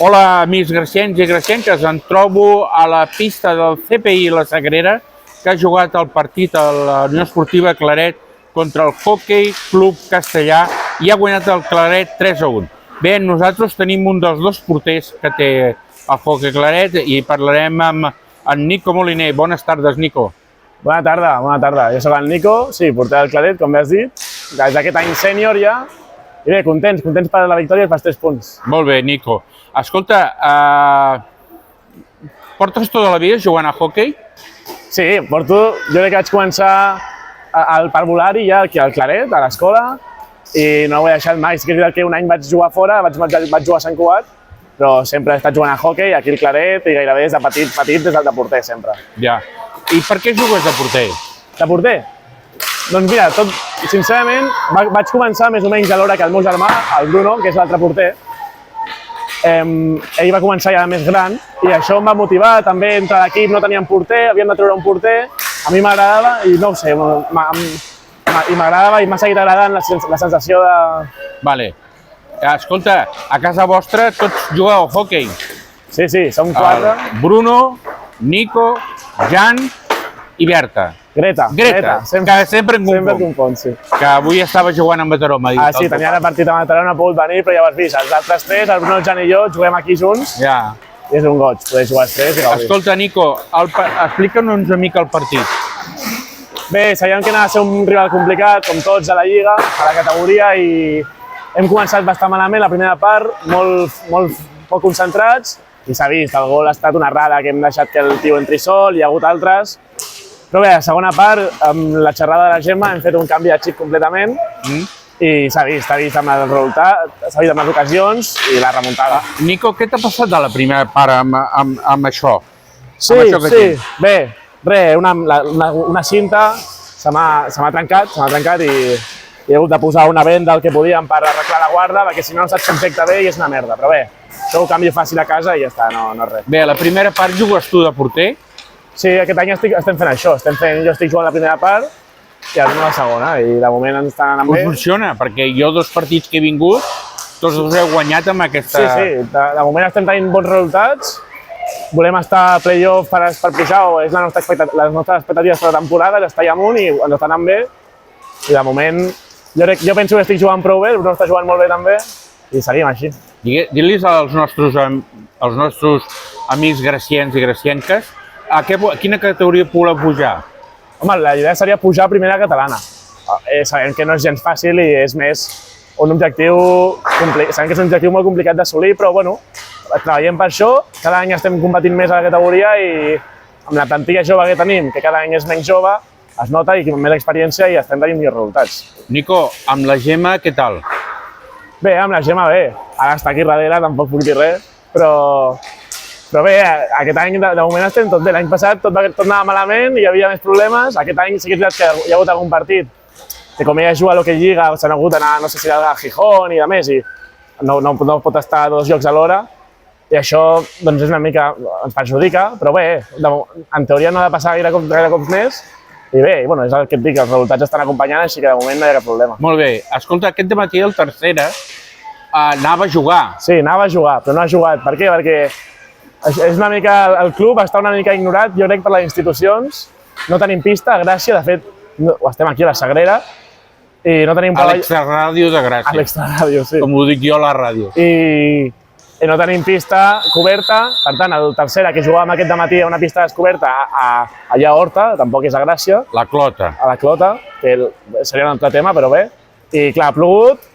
Hola, amics gracients i gracienques. Em trobo a la pista del CPI La Sagrera, que ha jugat el partit a la Unió Esportiva Claret contra el Hockey Club Castellà i ha guanyat el Claret 3-1. Bé, nosaltres tenim un dels dos porters que té el Hockey Claret i parlarem amb en Nico Moliner. Bones tardes, Nico. Bona tarda, bona tarda. Jo soc el Nico, sí, porter del Claret, com bé has dit, des d'aquest any sènior ja. I bé, contents per la victòria i pels 3 punts. Molt bé, Nico. Escolta, portes tota la vida jugant a hoquei? Sí, jo crec que vaig començar al parvulari ja aquí al Claret, a l'escola, i no ho he deixat mai. Sí que és veritat que un any vaig jugar fora, vaig jugar a Sant Cugat, però sempre he estat jugant a hoquei aquí al Claret i gairebé des de petit, des de porter sempre. Ja. I per què jugues de porter? De porter? Doncs mira, sincerament, vaig començar més o menys a l'hora que el meu germà, el Bruno, que és l'altre porter. Ell va començar ja més gran i això em va motivar. També entre l'equip no teníem porter, havíem de treure un porter. A mi m'agradava i no ho sé, m'agradava i m'ha seguit agradant la sensació de... Vale. Escolta, a casa vostra tots jugueu a hoquei. Sí, som 4. Bruno, Nico, Jan i Berta. Greta. Sempre en confon, sí. Que avui estava jugant a Mataró, m'ha dit. Sí, tenia el partit a Mataró, no ha pogut venir, però ja ho has vist. Els altres 3, el Bruno, el Jan i jo, juguem aquí junts. Ja. I és un goig poder jugar els 3 i gaudir. Escolta, Nico, explica'ns una mica el partit. Bé, sabíem que anava a ser un rival complicat, com tots a la Lliga, a la categoria, i hem començat bastant malament la primera part, molt poc concentrats, i s'ha vist, el gol ha estat una errada, que hem deixat que el tio entri sol, hi ha hagut altres. Però bé, a la segona part, amb la xerrada de la Gemma, hem fet un canvi de xip completament i s'ha vist amb el resultat, s'ha vist amb les ocasions i la remuntada. Nico, què t'ha passat de la primera part amb això? Sí, bé, res, una cinta se m'ha trencat i he hagut de posar una venda al que podíem per arreglar la guarda, perquè si no saps com s'efecta bé i és una merda, però bé, això ho canvio fàcil a casa i ja està, no és res. Bé, a la primera part jugues tu de porter? Sí, aquest any estem fent això, jo estic jugant la primera part i el Bruno la segona, i de moment ens estan anant bé. Com funciona? Perquè jo 2 partits que he vingut, tots els heu guanyat amb aquesta... Sí, de moment estem tenint bons resultats, volem estar a play-off per pujar, és les nostres expectatives per la temporada, estar allà amunt i ens està anant bé, i de moment jo penso que estic jugant prou bé, el Bruno està jugant molt bé també, i seguim així. Digue-lis als nostres amics gracients i gracienques a quina categoria voleu pujar? Home, la idea seria pujar a primera catalana. Sabem que no és gens fàcil i és més un objectiu complicat. Sabem que és un objectiu molt complicat d'assolir, però bueno, treballem per això. Cada any estem competint més a la categoria i amb la plantilla jove que tenim, que cada any és menys jove, es nota i amb més experiència i estem tenint millors resultats. Nico, amb la Gemma, què tal? Bé, amb la Gemma bé. Ara està aquí darrere, tampoc puc dir res, però bé, aquest any de moment estem tot bé. L'any passat tot anava malament i hi havia més problemes. Aquest any sí que és veritat que hi ha hagut algun partit que com ella juga a l'Hockey Lliga s'han hagut d'anar, no sé si a Gijón i de més, i no pot estar a 2 llocs alhora. I això doncs, és una mica ens perjudica, però bé, en teoria no ha de passar gaire cops més. I bé, és el que et dic, els resultats estan acompanyant, així que de moment no hi ha cap problema. Molt bé. Escolta, aquest dematí el Tercera anava a jugar. Sí, anava a jugar, però no ha jugat. Per què? Perquè és una mica, el club està una mica ignorat, jo crec, per les institucions. No tenim pista, a Gràcia, de fet, estem aquí a la Sagrera, i no tenim... A l'extraràdio de Gràcia. A l'extraràdio, sí. Com ho dic jo a la ràdio. I no tenim pista coberta, per tant, el Tercera, que jugàvem aquest dematí a una pista descoberta allà a Horta, tampoc és a Gràcia. La Clota. A la Clota, que seria un altre tema, però bé. I clar, ha plogut,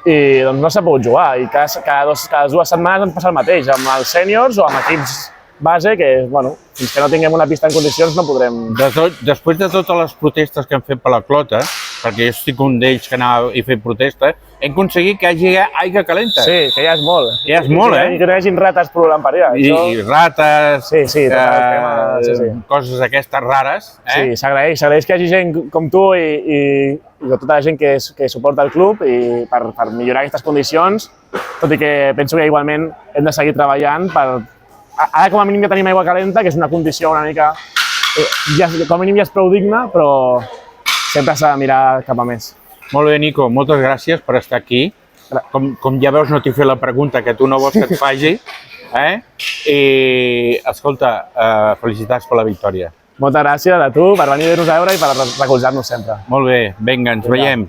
i doncs no s'ha pogut jugar, i cada 2 setmanes ens passa el mateix, amb els sèniors o amb equips base, que, fins que no tinguem una pista en condicions no podrem... Després de totes les protestes que hem fet per la Clota, perquè jo estic un d'ells que anava i fer protesta, hem aconseguit que hi hagi aigua calenta. Sí, que ja és molt. Ja és molt, I que no hi hagin rates pol·lulant per allà. I rates, coses aquestes rares. Sí, s'agraeix que hi hagi gent com tu i tota la gent que suporta el club i per millorar aquestes condicions, tot i que penso que igualment hem de seguir treballant per... Ara com a mínim ja tenim aigua calenta, que és una condició una mica... Com a mínim ja és prou digna, però sempre s'ha de mirar cap a més. Molt bé, Nico, moltes gràcies per estar aquí. Com ja veus, no t'he fet la pregunta que tu no vols que et faci. I, escolta, felicitats per la victòria. Moltes gràcies a tu per venir a nos a veure i per recolzar-nos sempre. Molt bé, vinga, ens veiem.